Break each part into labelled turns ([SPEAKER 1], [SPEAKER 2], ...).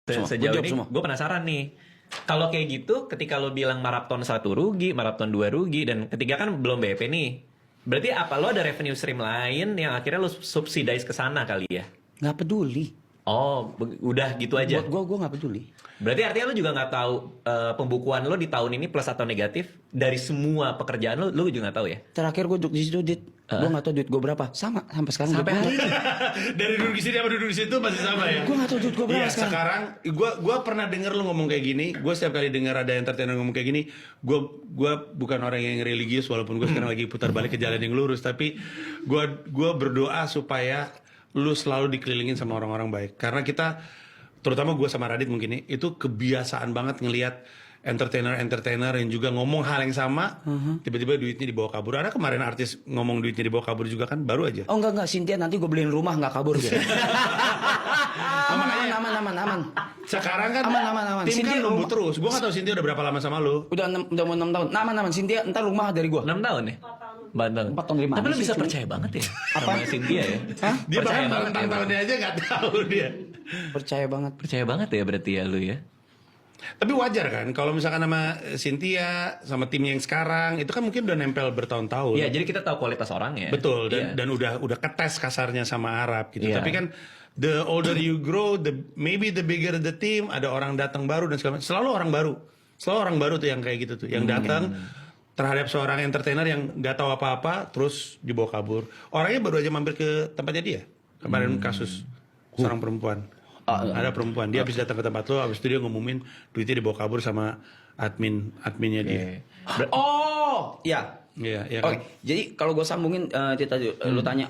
[SPEAKER 1] Sejauh ini gue penasaran nih. Kalau kayak gitu, ketika lo bilang maraton 1 rugi, maraton 2 rugi, dan ketiga kan belum BP nih. Berarti apa lo ada revenue stream lain yang akhirnya lo subsidize ke sana kali ya?
[SPEAKER 2] Nggak peduli.
[SPEAKER 1] Oh, udah gitu aja.
[SPEAKER 2] Buat gue nggak peduli.
[SPEAKER 1] Berarti artinya lo juga nggak tahu pembukuan lo di tahun ini plus atau negatif dari semua pekerjaan lo juga nggak tahu ya?
[SPEAKER 2] Terakhir gue duduk di situ, Dit. Gue nggak tahu duit gue berapa. Sama sampai sekarang.
[SPEAKER 1] Sampai hari ini.
[SPEAKER 3] Dari duduk di sini sama duduk di situ masih sama ya.
[SPEAKER 2] Gue nggak tahu duit gue berapa
[SPEAKER 3] Iya, sekarang gue pernah denger lu ngomong kayak gini. Gue setiap kali denger ada entertainer ngomong kayak gini, gue bukan orang yang religius walaupun gue sekarang lagi putar balik ke jalan yang lurus, tapi gue berdoa supaya lu selalu dikelilingin sama orang-orang baik. Karena kita, terutama gue sama Radit mungkin nih, itu kebiasaan banget ngelihat entertainer yang juga ngomong hal yang sama, tiba-tiba duitnya dibawa kabur. Ada kemarin artis ngomong duitnya dibawa kabur juga kan, baru aja.
[SPEAKER 2] Oh enggak, Cynthia nanti gue beliin rumah nggak kabur dia. aman.
[SPEAKER 3] Sekarang kan
[SPEAKER 2] Aman.
[SPEAKER 3] tim
[SPEAKER 2] Cynthia
[SPEAKER 3] kan nunggu
[SPEAKER 2] rumah.
[SPEAKER 3] terus. Gue gak tahu Cynthia udah berapa lama sama lu.
[SPEAKER 2] Udah mau 6 tahun. Aman. Cynthia ntar rumah dari gue.
[SPEAKER 1] 6 tahun ya? 4 tahun.
[SPEAKER 2] 4 tahun 5.
[SPEAKER 1] Tapi lo bisa percaya banget ya sama Cynthia ya?
[SPEAKER 2] Hah?
[SPEAKER 3] Dia
[SPEAKER 1] Percaya
[SPEAKER 3] bahkan
[SPEAKER 1] banget ya,
[SPEAKER 3] tahun-tahunnya aja gak tahu dia.
[SPEAKER 2] Percaya banget.
[SPEAKER 1] Percaya banget ya berarti ya lu ya?
[SPEAKER 3] Tapi wajar kan kalau misalkan sama Cynthia sama tim yang sekarang itu kan mungkin udah nempel bertahun-tahun.
[SPEAKER 1] Iya, jadi kita tahu kualitas orang ya.
[SPEAKER 3] Betul,
[SPEAKER 1] Iya.
[SPEAKER 3] dan udah ketes kasarnya sama Arab gitu.
[SPEAKER 1] Iya.
[SPEAKER 3] Tapi kan the older you grow, maybe the bigger the team, ada orang datang baru dan segala macam. Selalu orang baru tuh yang kayak gitu tuh, yang datang terhadap seorang entertainer yang nggak tahu apa-apa terus dibawa kabur. Orangnya baru aja mampir ke tempatnya dia. Kemarin kasus seorang perempuan. Ada perempuan, dia habis datang ke tempat lo, habis itu dia ngumumin duitnya dibawa kabur sama adminnya dia.
[SPEAKER 2] Oh, ya.
[SPEAKER 3] Iya, iya
[SPEAKER 2] Oke,
[SPEAKER 3] kan?
[SPEAKER 2] jadi kalau gue sambungin Tita, lu tanya,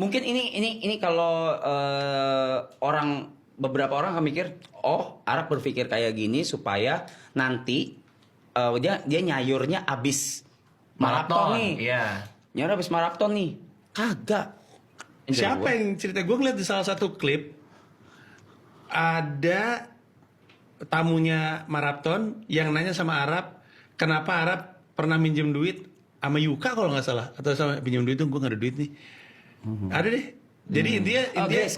[SPEAKER 2] mungkin ini kalau beberapa orang akan mikir, oh Arab berpikir kayak gini supaya nanti dia nyayurnya abis maraton nih,
[SPEAKER 1] Iya.
[SPEAKER 2] nyayur abis maraton nih, kagak.
[SPEAKER 3] Siapa yang cerita? Gue ngeliat di salah satu klip ada tamunya maraton yang nanya sama Arab, kenapa Arab pernah minjem duit sama Yuka kalau nggak salah, atau sama pinjam duit tuh gue nggak ada duit nih. Ada deh. Jadi intinya
[SPEAKER 2] Grace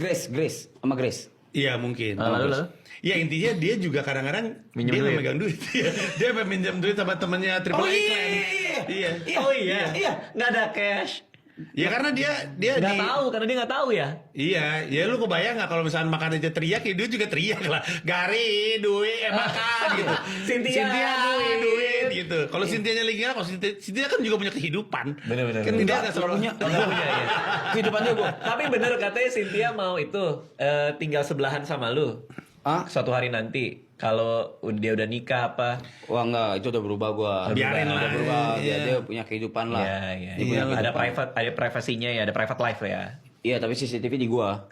[SPEAKER 2] sama Grace.
[SPEAKER 3] iya mungkin.
[SPEAKER 1] Lalu?
[SPEAKER 3] Ya intinya dia juga kadang-kadang
[SPEAKER 1] Minjem
[SPEAKER 3] dia
[SPEAKER 1] duit.
[SPEAKER 3] memegang duit. dia minjem duit sama temennya Triple A Clan. Iya.
[SPEAKER 1] Oh iya. Nggak ada cash.
[SPEAKER 3] Ya karena dia
[SPEAKER 1] Nggak tahu karena dia nggak tahu ya.
[SPEAKER 3] Iya, ya lu kebayang nggak kalau misalnya makan aja teriak, ya dia juga teriak lah. Gari, duit, makan gitu.
[SPEAKER 1] Cynthia,
[SPEAKER 3] duit gitu. Kalau Cynthia-nya lagi nggak, kalau Cynthia kan juga punya kehidupan.
[SPEAKER 1] Bener.
[SPEAKER 3] Kan dia nggak selalu
[SPEAKER 2] punya.
[SPEAKER 1] Nggak punya ya.
[SPEAKER 2] Kehidupan dia gue.
[SPEAKER 1] Tapi bener katanya Cynthia mau itu tinggal sebelahan sama lu.
[SPEAKER 2] Ah?
[SPEAKER 1] Suatu hari nanti kalau dia udah nikah apa?
[SPEAKER 2] Wah enggak, itu udah berubah gue.
[SPEAKER 3] Biarin lah.
[SPEAKER 2] Udah berubah,
[SPEAKER 3] Iya.
[SPEAKER 2] dia punya kehidupan lah.
[SPEAKER 1] Iya.
[SPEAKER 2] Dia punya
[SPEAKER 1] Ada
[SPEAKER 2] kehidupan.
[SPEAKER 1] ada privasinya ya, ada private life ya.
[SPEAKER 2] Iya, tapi CCTV di gua.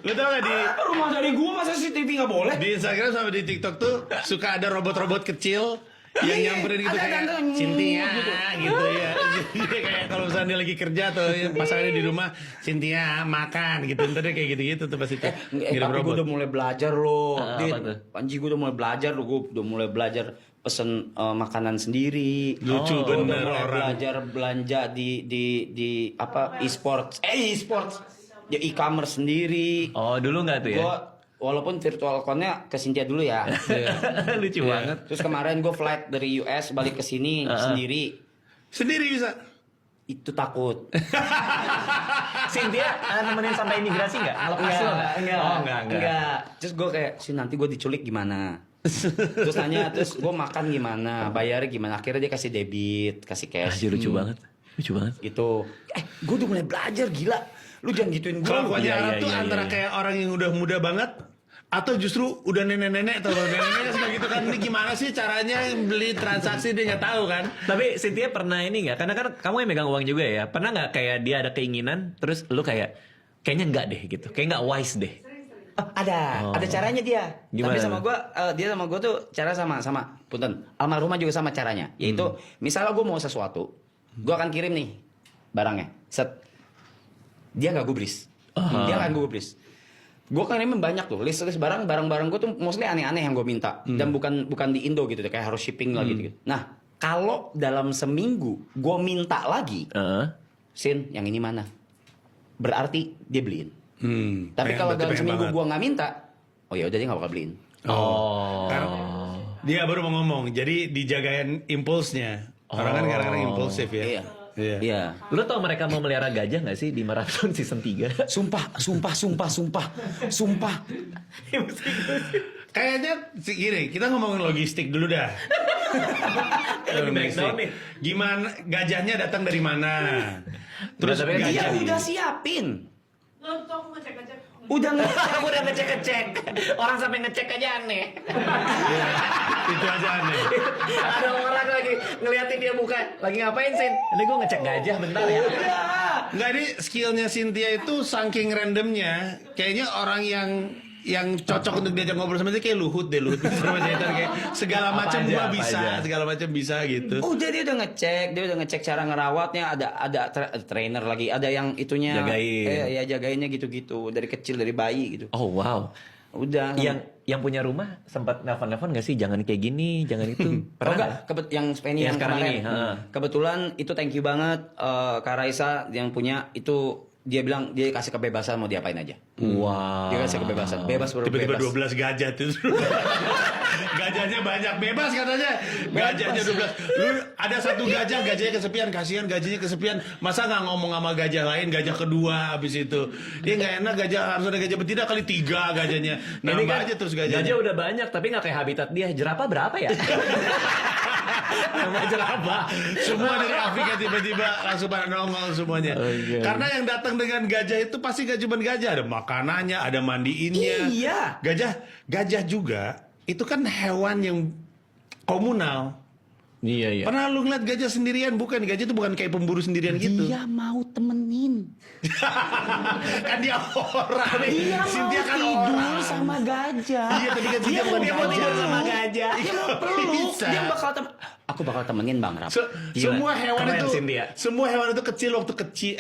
[SPEAKER 3] Lu tau gak di
[SPEAKER 2] Rumah dari gua masa CCTV nggak boleh?
[SPEAKER 3] di Instagram sama di TikTok tuh suka ada robot-robot kecil yang nyamperin gitu
[SPEAKER 2] Ada,
[SPEAKER 3] kayak
[SPEAKER 2] ada.
[SPEAKER 3] Cynthia gitu ya. Jadi kayak kalau misalnya dia lagi kerja atau pasangannya di rumah, Cynthia makan gitu. Ntar dia kayak gitu-gitu tuh pas itu.
[SPEAKER 2] Tapi gue udah mulai belajar loh.
[SPEAKER 1] Apa tuh?
[SPEAKER 2] Panji gue udah mulai belajar loh. Gue udah mulai belajar pesen makanan sendiri.
[SPEAKER 3] Lucu
[SPEAKER 2] Gua udah
[SPEAKER 3] bener
[SPEAKER 2] mulai
[SPEAKER 3] orang.
[SPEAKER 2] belajar belanja di apa e-sports. Ya e-commerce sendiri.
[SPEAKER 1] Oh, dulu nggak tuh ya?
[SPEAKER 2] Gue walaupun virtual account-nya ke Cynthia dulu ya.
[SPEAKER 1] Lucu banget.
[SPEAKER 2] Terus kemarin gue flight dari US balik ke sini sendiri.
[SPEAKER 3] Sendiri bisa.
[SPEAKER 2] Itu takut.
[SPEAKER 1] Cynthia nemenin sampai imigrasi nggak? Lepas lo nggak? Oh enggak.
[SPEAKER 2] Terus gue kayak, nanti gue diculik gimana? Terus nanya, terus gue makan gimana? Bayarnya gimana? Akhirnya dia kasih debit, kasih cash.
[SPEAKER 1] Anjir, lucu banget.
[SPEAKER 2] Gitu. Gue udah mulai belajar, gila. Lu jangan gituin gue.
[SPEAKER 3] Kelakuannya
[SPEAKER 1] Iya,
[SPEAKER 3] Arab
[SPEAKER 1] iya,
[SPEAKER 3] tuh
[SPEAKER 1] iya,
[SPEAKER 3] antara
[SPEAKER 1] iya.
[SPEAKER 3] kayak orang yang udah muda banget atau justru udah nenek-nenek atau nenek-nenek suka gitu kan. Ini gimana sih caranya beli transaksi dia nggak tahu kan.
[SPEAKER 1] Tapi Cynthia pernah ini nggak? Karena kan kamu yang megang uang juga ya. Pernah nggak kayak dia ada keinginan, terus lu kayaknya nggak deh gitu. Kayak nggak wise deh.
[SPEAKER 2] Ada caranya dia.
[SPEAKER 1] Gimana
[SPEAKER 2] Tapi sama
[SPEAKER 1] tuh?
[SPEAKER 2] gue, dia sama gue tuh cara sama. Punten, almarhumah juga sama caranya. Yaitu, misalnya gue mau sesuatu, gue akan kirim nih barangnya. Set. Dia nggak gubris. Dia akan gubris. Gue kan ini banyak tuh list barang-barang gue tuh mostly aneh-aneh yang gue minta dan bukan di Indo gitu kayak harus shipping lah gitu. Nah kalau dalam seminggu gue minta lagi, Sin yang ini mana? Berarti dia beliin. Tapi
[SPEAKER 3] pengen-
[SPEAKER 2] kalau
[SPEAKER 3] berarti
[SPEAKER 2] dalam
[SPEAKER 3] pengen
[SPEAKER 2] seminggu
[SPEAKER 3] banget.
[SPEAKER 2] gue nggak minta, oh ya udah dia nggak bakal beliin.
[SPEAKER 1] Oh.
[SPEAKER 3] Karena dia baru mau ngomong, jadi dijagain impulsnya. Orang kan kadang-kadang impulsif ya.
[SPEAKER 2] Iya.
[SPEAKER 3] Iya.
[SPEAKER 2] Iya.
[SPEAKER 1] Lu tau mereka mau melihara gajah gak sih di Marathon season 3?
[SPEAKER 2] Sumpah.
[SPEAKER 3] Kayaknya gini, kita ngomongin logistik dulu dah.
[SPEAKER 1] breakdown nih.
[SPEAKER 3] Gimana gajahnya datang dari mana? Terus
[SPEAKER 1] Tapi kan
[SPEAKER 2] Dia
[SPEAKER 1] Gajah.
[SPEAKER 2] udah siapin.
[SPEAKER 4] Lo tuh aku ngecek-ngecek.
[SPEAKER 2] Udah ngecek.
[SPEAKER 1] Aku udah ngecek-ngecek. Orang sampai ngecek aja aneh.
[SPEAKER 3] itu aja aneh.
[SPEAKER 1] Ada orang lagi ngeliatin dia buka. Lagi ngapain, Sin? Ini gue ngecek gajah bentar ya.
[SPEAKER 3] Nggak, ini skillnya Cynthia itu saking randomnya. Kayaknya orang yang cocok untuk diajak ngobrol sama dia kayak Luhut sama Jahitan, kayak segala
[SPEAKER 1] Apa
[SPEAKER 3] macam
[SPEAKER 1] aja,
[SPEAKER 3] gua
[SPEAKER 1] apa
[SPEAKER 3] bisa,
[SPEAKER 1] aja.
[SPEAKER 3] segala macam bisa gitu.
[SPEAKER 2] Udah dia udah ngecek cara ngerawatnya, ada trainer lagi, ada yang itunya
[SPEAKER 1] Jagain.
[SPEAKER 2] ya jagainnya gitu-gitu dari kecil dari bayi gitu.
[SPEAKER 1] Oh wow.
[SPEAKER 2] Udah.
[SPEAKER 1] Yang punya rumah sempat nelfon gak sih? Jangan kayak gini, jangan itu.
[SPEAKER 2] Oh
[SPEAKER 1] Pernah
[SPEAKER 2] enggak, yang Spenny
[SPEAKER 1] Yang
[SPEAKER 2] yang
[SPEAKER 1] sekarang
[SPEAKER 2] kemarin.
[SPEAKER 1] ini, ha.
[SPEAKER 2] Kebetulan itu thank you banget Kak Raisa yang punya itu, dia bilang dia kasih kebebasan mau diapain aja.
[SPEAKER 1] Wow.
[SPEAKER 2] Dia kasih kebebasan, bebas
[SPEAKER 3] Tiba-tiba
[SPEAKER 2] berbebas.
[SPEAKER 3] 12 gajah tuh. Gajahnya banyak, bebas katanya. Gajahnya 12. Lu ada satu gajahnya kesepian, kasihan gajahnya kesepian. Masa nggak ngomong sama gajah lain, gajah kedua habis itu. Dia nggak enak, gajah harus ada gajah betina kali 3 gajahnya.
[SPEAKER 1] Ini
[SPEAKER 3] Nambah
[SPEAKER 1] kan
[SPEAKER 3] aja terus gajahnya.
[SPEAKER 1] gajah udah banyak tapi nggak kayak habitat dia. Jerapah berapa ya? Nama jerapah.
[SPEAKER 3] Semua dari Afrika tiba-tiba langsung pada nongol semuanya.
[SPEAKER 1] Oke.
[SPEAKER 3] Karena yang datang dengan gajah itu pasti gak cuma gajah, ada makanannya, ada mandiinnya.
[SPEAKER 2] Iya.
[SPEAKER 3] Gajah juga itu kan hewan yang komunal.
[SPEAKER 1] Iya.
[SPEAKER 3] Pernah lu ngeliat gajah sendirian? Bukan, gajah itu bukan kayak pemburu sendirian gitu.
[SPEAKER 2] Dia mau temenin.
[SPEAKER 3] Kan dia orang.
[SPEAKER 2] Dia mau
[SPEAKER 3] Cynthia kan
[SPEAKER 2] tidur
[SPEAKER 3] orang.
[SPEAKER 2] sama gajah.
[SPEAKER 3] Iya, tapi kan Cynthia bukan
[SPEAKER 2] dia mau
[SPEAKER 3] gajah.
[SPEAKER 2] tidur sama
[SPEAKER 1] Peluk.
[SPEAKER 2] gajah. Dia mau peluk.
[SPEAKER 3] Bisa.
[SPEAKER 2] Dia bakal aku bakal temenin Bang Rap.
[SPEAKER 1] Gila.
[SPEAKER 3] Semua hewan
[SPEAKER 1] Keren,
[SPEAKER 3] itu
[SPEAKER 1] Cynthia.
[SPEAKER 3] semua hewan itu kecil waktu kecil,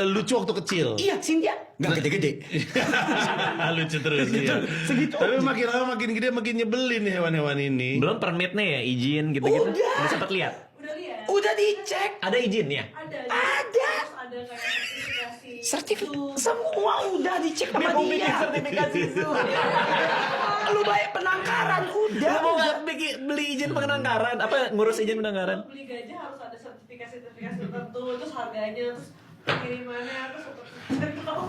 [SPEAKER 3] lucu waktu kecil.
[SPEAKER 2] Iya, Cynthia. Gak gede-gede.
[SPEAKER 3] Lucu terus iya. Tapi makin lama makin gede makin nyebelin nih hewan-hewan ini.
[SPEAKER 1] Belum permitnya ya, izin gitu-gitu.
[SPEAKER 2] Udah.
[SPEAKER 1] Udah sempat lihat.
[SPEAKER 4] Udah lihat?
[SPEAKER 2] Udah dicek.
[SPEAKER 1] Ada izinnya?
[SPEAKER 4] Ada.
[SPEAKER 2] Ada.
[SPEAKER 4] Terus ada kayak sertifikasi.
[SPEAKER 2] Sertifikat semua udah dicek sama
[SPEAKER 1] Mau bikin
[SPEAKER 2] dia.
[SPEAKER 1] sertifikasi itu.
[SPEAKER 2] Lu bayar penangkaran udah.
[SPEAKER 1] Lu mau nggak beli izin penangkaran? Apa ngurus izin penangkaran?
[SPEAKER 4] Kalau beli gajah harus ada sertifikasi tertentu, terus harganya, terus pengirimannya, terus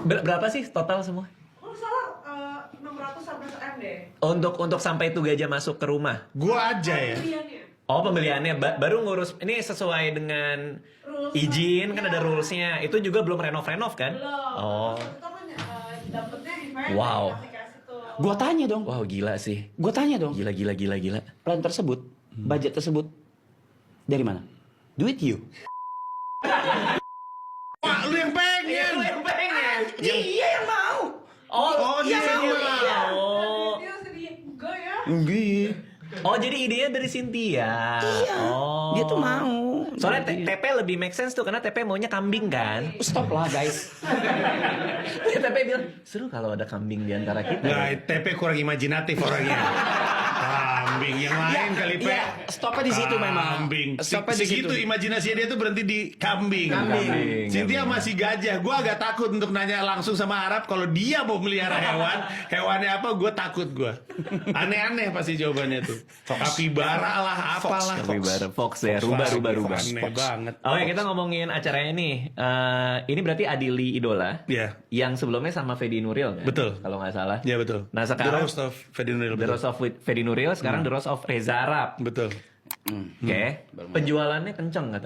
[SPEAKER 1] Berapa sih total semua?
[SPEAKER 4] kalau salah 600 sampai 1 M deh.
[SPEAKER 1] Untuk sampai itu gajah masuk ke rumah.
[SPEAKER 3] Gua aja ya.
[SPEAKER 4] Pembeliannya.
[SPEAKER 1] Oh pembeliannya baru ngurus ini sesuai dengan
[SPEAKER 4] Rules.
[SPEAKER 1] izin kan
[SPEAKER 4] Iya.
[SPEAKER 1] ada rulesnya. Itu juga belum renov kan?
[SPEAKER 4] Belum.
[SPEAKER 1] Oh.
[SPEAKER 4] Itu kan dapetnya di mana?
[SPEAKER 1] Wow.
[SPEAKER 4] Di aplikasi tuh.
[SPEAKER 2] Gua tanya dong.
[SPEAKER 1] Wow gila sih.
[SPEAKER 2] Gua tanya dong.
[SPEAKER 1] Gila.
[SPEAKER 2] Plan tersebut, budget tersebut dari mana? Duit you.
[SPEAKER 3] Wah, lu yang pengen.
[SPEAKER 1] pengen.
[SPEAKER 2] Iya yang mau.
[SPEAKER 3] Oh, dia
[SPEAKER 2] iya,
[SPEAKER 3] yang mau.
[SPEAKER 2] iya.
[SPEAKER 1] Oh.
[SPEAKER 4] Dia sedih enggak ya?
[SPEAKER 2] Enggak.
[SPEAKER 1] Oh jadi idenya dari Cynthia.
[SPEAKER 2] Iya.
[SPEAKER 1] Oh.
[SPEAKER 2] Dia tuh mau.
[SPEAKER 1] Soalnya TP lebih make sense tuh karena TP maunya kambing kan.
[SPEAKER 2] Stop lah guys.
[SPEAKER 1] TP bilang seru kalau ada kambing di antara kita.
[SPEAKER 3] Nggak, TP kurang imajinatif orangnya. Kambing yang lain kali Pe.
[SPEAKER 2] Iya, stopnya di situ memang.
[SPEAKER 3] Kambing.
[SPEAKER 2] Stopnya di
[SPEAKER 3] Segitu
[SPEAKER 2] situ.
[SPEAKER 3] imajinasinya dia tuh berhenti di kambing.
[SPEAKER 1] Kambing.
[SPEAKER 3] Cynthia masih gajah. Gua agak takut untuk nanya langsung sama Arab kalau dia mau melihara hewan. Hewannya apa? Gue takut gua. Aneh-aneh pasti jawabannya tuh. Kapibara lah, apalah.
[SPEAKER 1] Capybara Fox ya, rubah.
[SPEAKER 3] Aneh banget.
[SPEAKER 1] Oke kita ngomongin acaranya nih. Ini berarti Adili Idola.
[SPEAKER 3] Iya.
[SPEAKER 1] Yang sebelumnya sama Fedi Nuril kan?
[SPEAKER 3] Betul.
[SPEAKER 1] Kalau nggak salah.
[SPEAKER 3] Iya betul.
[SPEAKER 1] Nah
[SPEAKER 3] The
[SPEAKER 1] sekarang
[SPEAKER 3] Roast of Ferdinand.
[SPEAKER 1] The Roast of Fedi Nuril sekarang The Roast of Reza Arab.
[SPEAKER 3] Betul.
[SPEAKER 1] Oke. Penjualannya kenceng katanya.